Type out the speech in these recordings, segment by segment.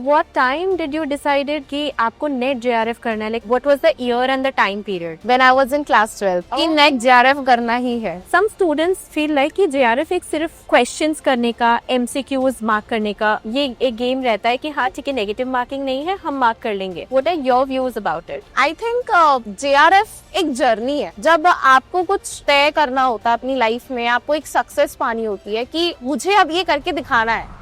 what time did you decided कि आपको net JRF करना है? Like what was the year and the time period? When I was in class 12 कि net JRF करना ही है. Some students feel like कि JRF एक सिर्फ questions करने का, MCQs मार्क करने का ये एक गेम रहता है कि हाँ ठीक है नेगेटिव मार्किंग नहीं है हम मार्क कर लेंगे. What are your views about it? I think JRF एक जर्नी है. जब आपको कुछ तय करना होता है अपनी लाइफ में, आपको एक सक्सेस पानी होती है कि मुझे अब ये करके दिखाना है.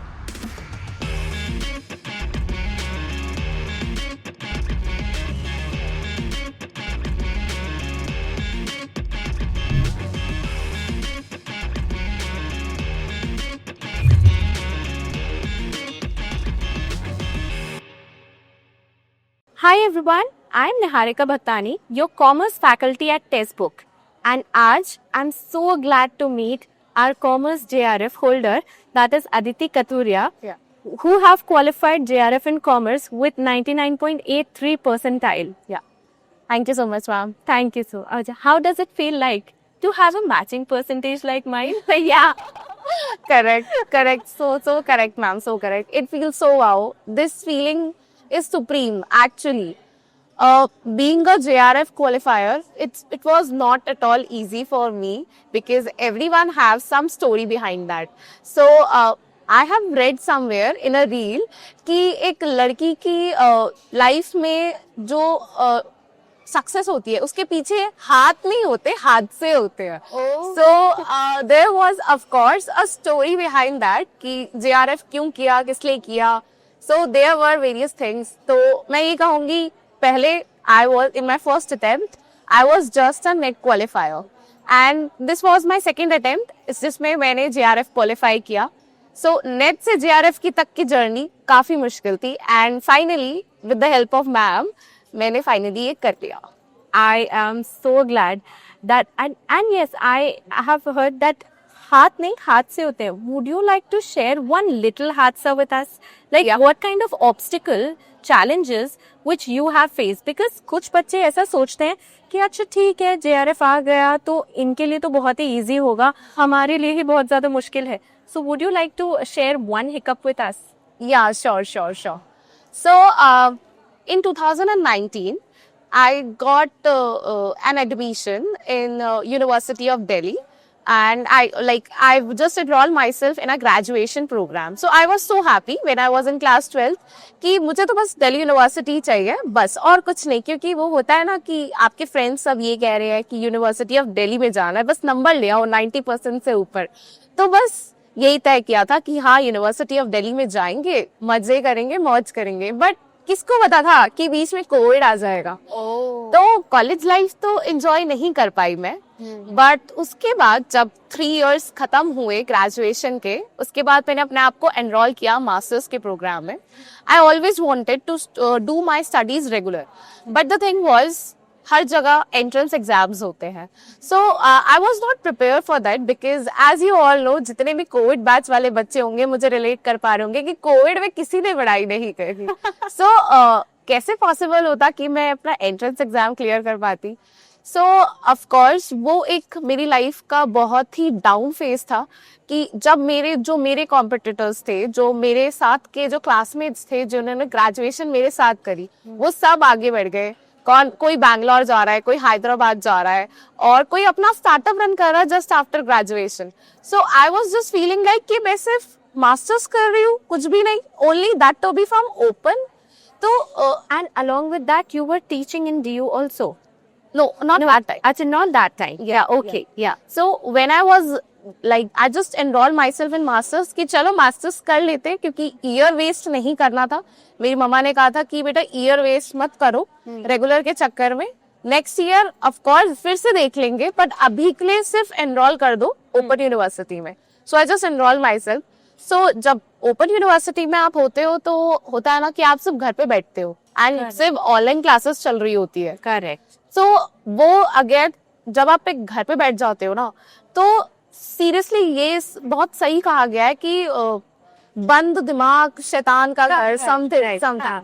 Hi everyone, I am Niharika Bhattani, your commerce faculty at Textbook. And आज I'm so glad to meet our commerce JRF holder, that is Aditi Katuria, who have qualified JRF in commerce with 99.83 percentile. Yeah. Thank you so much, ma'am. Thank you so much. How does it feel like to have a matching percentage like mine? Yeah. Correct. So correct, ma'am. So correct. It feels so wow. This feeling is supreme, actually. Being a JRF qualifier, it was not at all easy for me because everyone has some story behind that. So I have read somewhere in a reel कि एक लड़की की life में जो success होती है उसके पीछे हाथ नहीं होते, हाथ से होते हैं. So there was of course a story behind that कि JRF क्यों किया, किस लिए किया. So there were various things. तो मैं ये कहूँगी पहले I was in my first attempt I was just a net qualifier and this was my second attempt जिसमें मैंने JRF qualify किया. So net से JRF की तक की जर्नी काफी मुश्किल थी and finally with the help of ma'am मैंने finally ये कर लिया. I am so glad that and yes I have heard that हाथ नहीं हाथ से होते हैं. Would you like to share one little हादसा with us? Like what kind of obstacle, challenges which you have faced? Because कुछ बच्चे ऐसा सोचते हैं कि अच्छा ठीक है JRF आ गया तो इनके लिए तो बहुत ही easy होगा, हमारे लिए ही बहुत ज़्यादा मुश्किल है. So would you like to share one hiccup with us? Yeah, sure. So in 2019 I got an admission in University of Delhi. And I just enrolled myself in a graduation program. So I was so happy when I was in class 12 कि मुझे तो बस Delhi university चाहिए बस और कुछ नहीं. क्योंकि वो होता है ना कि आपके फ्रेंड्स सब ये कह रहे हैं कि यूनिवर्सिटी ऑफ दिल्ली में जाना है, बस नंबर ले आओ 90% से ऊपर. तो बस यही तय किया था कि हाँ यूनिवर्सिटी ऑफ दिल्ली में जाएंगे, मजे करेंगे, मौज करेंगे. बट किसको पता था कि बीच में कोविड आ जाएगा. तो कॉलेज लाइफ तो एंजॉय नहीं कर पाई मैं. बट उसके बाद जब 3 इयर्स खत्म हुए ग्रेजुएशन के, उसके बाद मैंने अपने आप को एनरोल किया मास्टर्स के प्रोग्राम में. I always wanted to do my studies regular. But the thing was हर जगह एंट्रेंस एग्जाम्स होते हैं. So I was not prepare for that because as you all know जितने भी कोविड बैच वाले बच्चे होंगे मुझे रिलेट कर पा रहे होंगे कि कोविड में किसी ने पढ़ाई नहीं करी. सो कैसे पॉसिबल होता कि मैं अपना एंट्रेंस एग्जाम क्लियर कर पाती. सो ऑफ कोर्स वो एक मेरी लाइफ का बहुत ही डाउन फेज था कि जब मेरे कॉम्पिटिटर्स थे, जो मेरे साथ के जो क्लासमेट्स थे जिन्होंने ग्रेजुएशन मेरे साथ करी, वो सब आगे बढ़ गए. कोई बैंगलोर जा रहा है, कोई हैदराबाद जा रहा है और कोई अपना स्टार्टअप रन कर रहा है just after graduation. So I was just feeling like कि मैं सिर्फ मास्टर्स कर रही हूँ, कुछ भी नहीं, only that to be from open. तो and along with that you were teaching in DU also? No, not that time. Actually, not that time. Yeah, okay. Yeah. So when I was like I just enrolled myself in masters कि चलो masters कर लेते क्योंकि year waste नहीं करना था. मेरी मम्मा ने कहा था कि बेटा ईयर वेस्ट मत करो रेगुलर के चक्कर में, नेक्स्ट ईयर ऑफ कोर्स फिर से देख लेंगे, बट अभी के लिए सिर्फ एनरोल कर दो ओपन यूनिवर्सिटी में. So I just enroll myself. So जब ओपन यूनिवर्सिटी में आप होते हो तो होता है ना कि आप सिर्फ घर पे बैठते हो एंड सिर्फ ऑनलाइन क्लासेस चल रही होती है. करेक्ट. सो वो अगेन जब आप एक घर पे बैठ जाते हो ना तो सीरियसली ये बहुत सही कहा गया है कि बंद दिमाग शैतान का घर, समथिंग.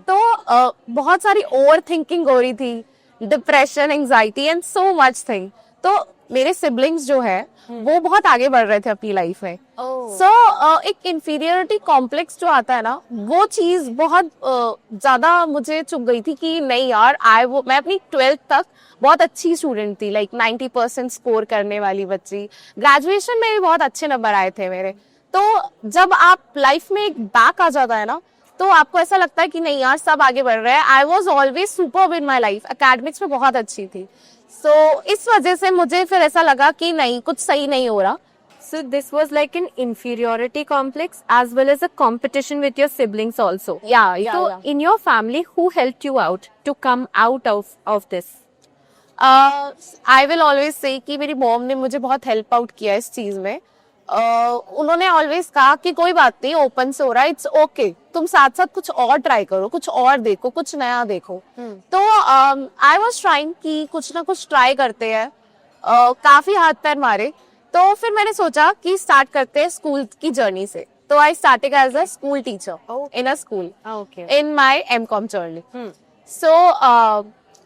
तो बहुत सारी ओवर थिंकिंग हो रही थी, depression, anxiety and so much thing. तो मेरे सिबलिंग्स जो है वो बहुत आगे बढ़ रहे थे अपनी लाइफ में। सो एक इंफीरियरिटी कॉम्प्लेक्स जो आता है ना, वो चीज बहुत ज्यादा मुझे चुभ गई थी कि नहीं यार, मैं अपनी 12th तक बहुत अच्छी स्टूडेंट थी, लाइक 90% स्कोर करने वाली बच्ची। ग्रेजुएशन में भी बहुत अच्छे नंबर आए थे मेरे। तो जब आप लाइफ में एक बैक आ जाता है ना, तो आपको ऐसा लगता है कि नहीं यार, सब आगे बढ़ रहे हैं। I was always superb in my life, academics में बहुत अच्छी थी। सो इस वजह से मुझे फिर ऐसा लगा कि नहीं, कुछ सही नहीं हो रहा। So this was like an inferiority complex as well as a competition with your siblings also. So in your family, who helped you out to come out of this? I will always say कि मेरी mom ने मुझे बहुत help out किया इस चीज में। उन्होंने ऑलवेज कहा कि कोई बात नहीं, ओपन से हो रहा है, इट्स ओके, तुम साथ साथ कुछ और ट्राई करो, कुछ और देखो, कुछ नया देखो। तो आई वाज ट्राइंग कि कुछ ना कुछ ट्राई करते हैं। काफी हाथ पैर मारे, तो फिर मैंने सोचा कि स्टार्ट करते हैं स्कूल की जर्नी से। तो I started as a school teacher in a school in my MCom journey. So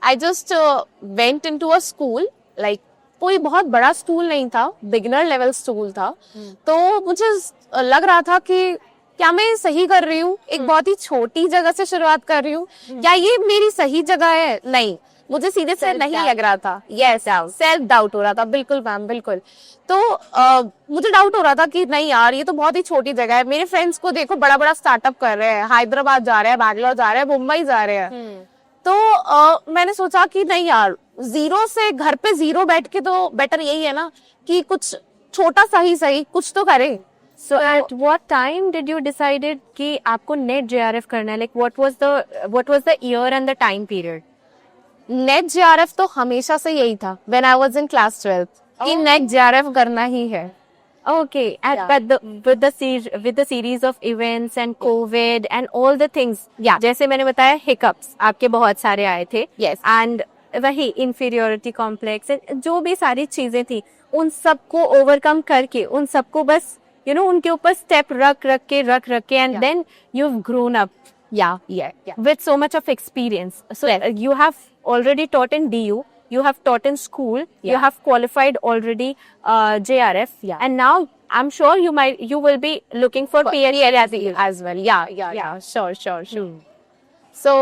I just went into a school, like कोई बहुत बड़ा स्कूल नहीं था, बिगिनर लेवल स्कूल था। तो मुझे लग रहा था कि क्या मैं सही कर रही हूँ, एक बहुत ही छोटी जगह से शुरुआत कर रही हूँ, क्या ये मेरी सही जगह है? नहीं, मुझे सीधे से नहीं लग रहा था। यस, सेल्फ डाउट हो रहा था। बिल्कुल मैम, बिल्कुल। तो मुझे डाउट हो रहा था कि नहीं यार, ये तो बहुत ही छोटी जगह है। मेरे फ्रेंड्स को देखो, बड़ा बड़ा स्टार्टअप कर रहे हैं, हैदराबाद जा रहे हैं, बैंगलोर जा रहे हैं, मुंबई जा रहे हैं। तो मैंने सोचा कि नहीं यार, जीरो से, घर पे जीरो बैठ के तो बेटर यही है ना कि कुछ छोटा सा ही सही कुछ तो करें। So at what time did you decided कि आपको नेट JRF करना है? Like what was the year and the time period? Net JRF तो हमेशा से यही था, when I was in class 12th, कि नेट JRF करना ही है। Okay, but with the series of events and COVID and all the things, जैसे मैंने बताया, hiccups आपके बहुत सारे आए थे। Yes. And वही inferiority complex, जो भी सारी चीजें थी, उन सबको ओवरकम करके, उन सबको बस उनके ऊपर स्टेप रख के and then you've grown up with so much of experience. So you have already taught in DU, you have taught in school, you have qualified already JRF, and now I'm sure you will be looking for PhD as well. Yeah, sure. So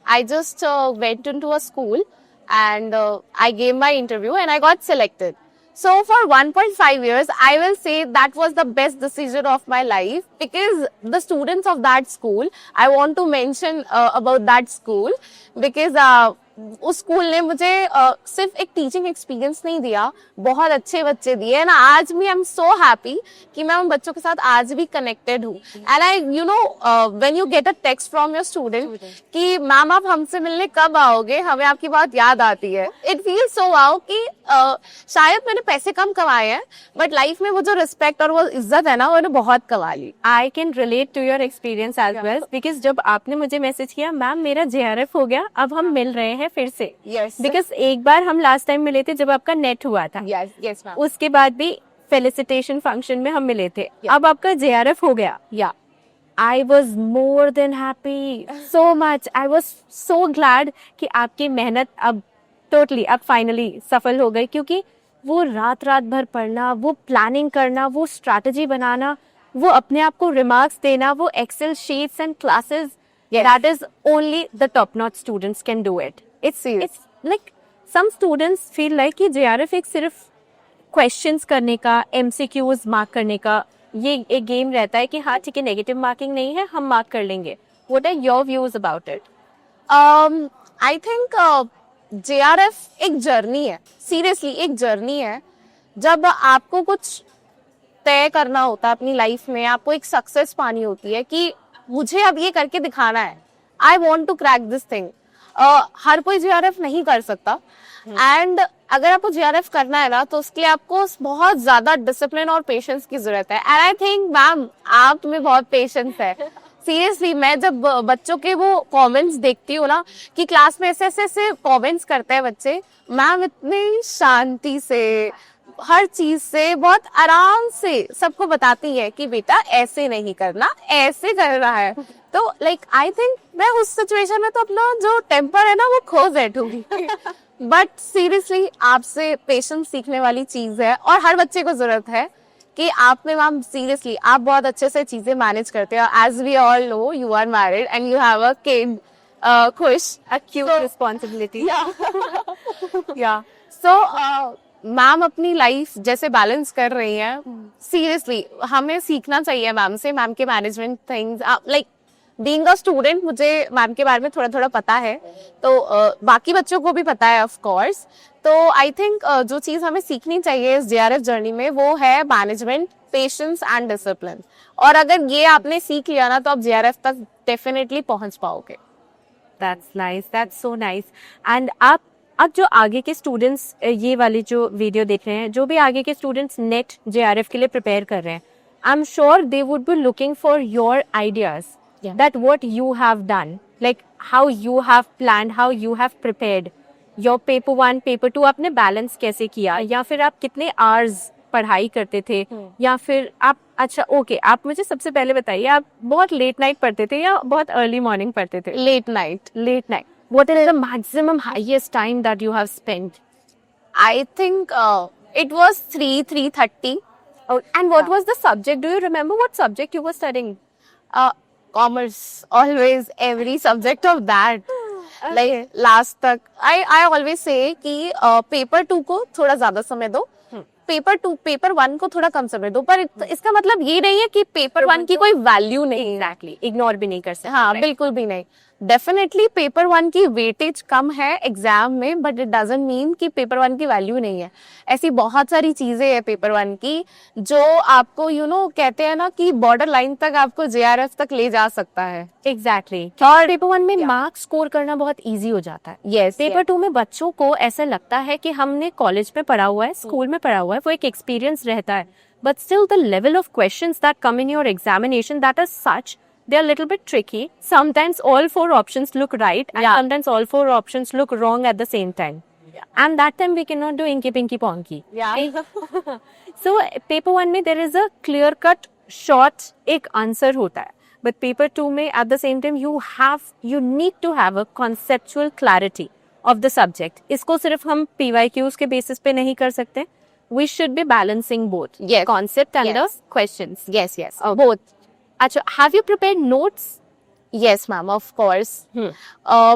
I just went into a school and I gave my interview and I got selected. So for 1.5 years, I will say that was the best decision of my life, because the students of that school, I want to mention about that school, because उस school ने मुझे सिर्फ एक teaching experience नहीं दिया, बहुत अच्छे बच्चे दिए ना। आज भी आई एम सो हैप्पी कि मैं उन बच्चों के साथ आज भी कनेक्टेड हूँ। And I when you get a text from your student कि मैम आप हमसे मिलने कब आओगे, हमें आपकी बात याद आती है, इट फील्स सो वाओ कि शायद मैंने पैसे कम कमाए हैं, बट लाइफ में वो जो रिस्पेक्ट और वो इज्जत है ना, मैंने बहुत कमा ली। I can relate to your experience as well, because जब आपने मुझे मैसेज किया, मैम मेरा JRF हो गया, अब हम मिल रहे हैं फिर से। बिकॉज एक बार हम लास्ट टाइम मिले थे जब आपका नेट हुआ था। yes, उसके बाद भी फेलिसिटेशन फंक्शन में हम मिले थे। अब आपका JRF हो गया। I was more than happy, so much. I was so glad कि आपकी मेहनत अब टोटली अब फाइनली सफल हो गई, क्योंकि वो रात भर पढ़ना, वो प्लानिंग करना, वो स्ट्रैटेजी बनाना, वो अपने आप को रिमार्क्स देना, वो Excel sheets and classes, that is only the top notch students can do it. It's like some students feel like कि JRF एक सिर्फ क्वेश्चंस करने का, MCQs मार्क करने का ये एक गेम रहता है कि हाँ ठीक है, नेगेटिव मार्किंग नहीं है, हम मार्क कर लेंगे। What are your views about it? I think JRF एक जर्नी है, सीरियसली एक जर्नी है। जब आपको कुछ तय करना होता है अपनी लाइफ में, आपको एक सक्सेस पानी होती है कि मुझे अब ये करके दिखाना है, I want to crack this thing. हर कोई JRF नहीं कर सकता, एंड अगर आपको JRF करना है ना, तो उसके लिए आपको बहुत ज्यादा डिसिप्लिन और पेशेंस की जरूरत है। एंड आई थिंक मैम आप में बहुत पेशेंस है। सीरियसली मैं जब बच्चों के वो कमेंट्स देखती हूँ ना कि क्लास में ऐसे कमेंट्स करते हैं बच्चे, मैम इतनी शांति से, हर चीज से बहुत आराम से सबको बताती है कि बेटा ऐसे नहीं करना, ऐसे करना है। तो लाइक आई थिंक मैं उस सिचुएशन में तो अपना जो टेम्पर है ना वो खो बैठूंगी। बट सीरियसली आपसे पेशेंस सीखने वाली चीज है और हर बच्चे को जरूरत है कि आप में मैम सीरियसली आप बहुत अच्छे से चीजें मैनेज करते हो. As we all know you are married and you have a kid. खुश A cute responsibility. या सो मैम अपनी लाइफ जैसे बैलेंस कर रही हैं, सीरियसली हमें सीखना चाहिए मैम से. मैम के management things like being a student मुझे मैम के बारे में थोड़ा थोड़ा पता है, तो बाकी बच्चों को भी पता है ऑफ कोर्स. तो आई थिंक जो चीज हमें सीखनी चाहिए इस JRF जर्नी में वो है मैनेजमेंट, पेशेंस एंड डिसिप्लिन. और अगर ये आपने सीख लिया ना तो आप JRF तक डेफिनेटली पहुंच पाओगे. That's nice. That's so nice. And आप जो आगे के स्टूडेंट्स ये वाली जो वीडियो देख रहे हैं, जो भी आगे के स्टूडेंट्स नेट JRF के लिए प्रिपेयर कर रहे हैं, I am sure they would be looking for your ideas that what you have done, like how you have planned, how you have prepared your paper 1 paper 2. आपने balance कैसे किया, या फिर आप कितने आवर्स पढ़ाई करते थे, या फिर आप अच्छा ओके आप मुझे सबसे पहले बताइए, आप बहुत लेट नाइट पढ़ते थे या बहुत अर्ली मॉर्निंग पढ़ते थे? Late night. Late night. What is the maximum highest time that you have spent? I think it was 3:30. Oh, and what was the subject? Do you remember what subject you were studying? Commerce, always every subject of that. Like last तक I always say कि paper 2 को थोड़ा ज्यादा समय दो, paper 1 को थोड़ा कम समय दो. पर इसका मतलब ये नहीं है कि पेपर 1 की कोई वैल्यू नहीं है. Exactly. Ignore भी नहीं कर सकते. हाँ बिल्कुल भी नहीं. डेफिनेटली पेपर 1 की वेटेज कम है एग्जाम में, बट इट डजंट मीन कि पेपर 1 की वैल्यू नहीं है. ऐसी बहुत सारी चीजें हैं पेपर 1 की जो आपको कहते हैं ना कि बॉर्डर लाइन तक आपको JRF तक ले जा सकता है. Exactly. और पेपर 1 में मार्क्स स्कोर करना बहुत इजी हो जाता है. यस. पेपर 2 में बच्चों को ऐसा लगता है कि हमने कॉलेज में पढ़ा हुआ है, स्कूल में पढ़ा हुआ है, वो एक एक्सपीरियंस रहता है. But still the level of questions that come in your examination that are such, they are a little bit tricky. Sometimes all 4 options look right, and sometimes all 4 options look wrong at the same time. And that time we cannot do inky pinky ponky. So paper 1 में there is a clear cut short एक answer होता है. But paper 2 में at the same time you need to have a conceptual clarity of the subject. इसको सिर्फ हम PYQs के basis पे नहीं कर सकते. We should be balancing both. Yes. Concept and the questions. Yes. Okay. Both. अच्छा, have you prepared notes? Yes, ma'am, of course.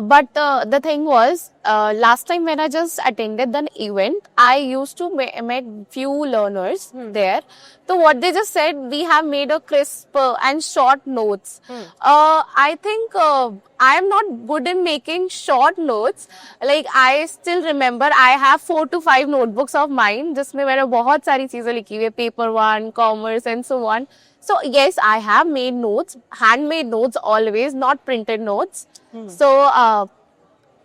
But the thing was, last time when I just attended the event, I used to met few learners there. So what they just said, we have made a crisp and short notes. I think I am not good in making short notes. Like I still remember, I have 4 to 5 notebooks of mine, जिसमें मैंने बहुत सारी चीजें लिखी हुई है, paper 1, commerce and so on. So yes, I have made notes, handmade notes always, not printed notes. So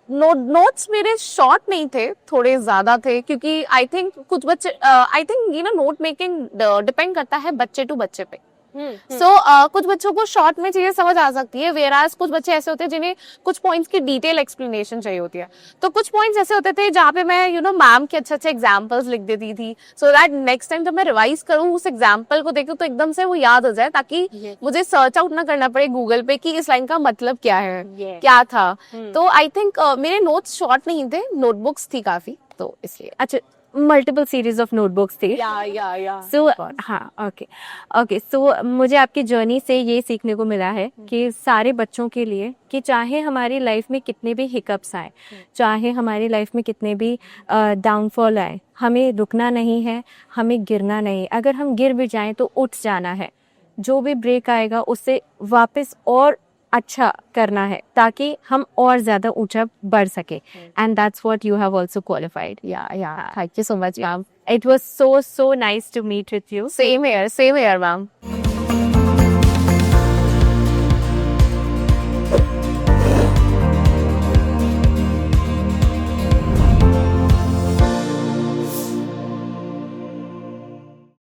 notes मेरे short नहीं थे, थोड़े ज्यादा थे, क्योंकि I think कुछ बच्चे I think note making depend करता है बच्चे टू बच्चे पे. सो कुछ बच्चों को शॉर्ट में चीजें समझ आ सकती है, वेराज कुछ बच्चे ऐसे होते हैं जिन्हें कुछ पॉइंट्स की डिटेल एक्सप्लेनेशन चाहिए होती है. तो कुछ पॉइंट्स ऐसे होते थे जहाँ पे मैं मैम के अच्छे एग्जांपल्स लिख देती थी, सो दैट नेक्स्ट टाइम जब मैं रिवाइज करूँ उस एग्जांपल को देखूँ तो एकदम से वो याद हो जाए, ताकि मुझे सर्च आउट ना करना पड़े गूगल पे कि इस लाइन का मतलब क्या है, क्या था. तो आई थिंक मेरे नोट्स शॉर्ट नहीं थे, नोटबुक्स थी काफी, तो इसलिए. अच्छा, मल्टीपल सीरीज ऑफ नोटबुक्स थी. सो हाँ, ओके. सो मुझे आपकी जर्नी से ये सीखने को मिला है कि सारे बच्चों के लिए कि चाहे हमारी लाइफ में कितने भी हिकअप्स आए, चाहे हमारी लाइफ में कितने भी डाउनफॉल आए, हमें रुकना नहीं है, हमें गिरना नहीं. अगर हम गिर भी जाएं तो उठ जाना है. जो भी ब्रेक आएगा उससे वापस और अच्छा करना है ताकि हम और ज्यादा ऊंचा बढ़ सके. And that's what you have also qualified. Thank you so much ma'am. It was so nice to meet with you. Same here, ma'am.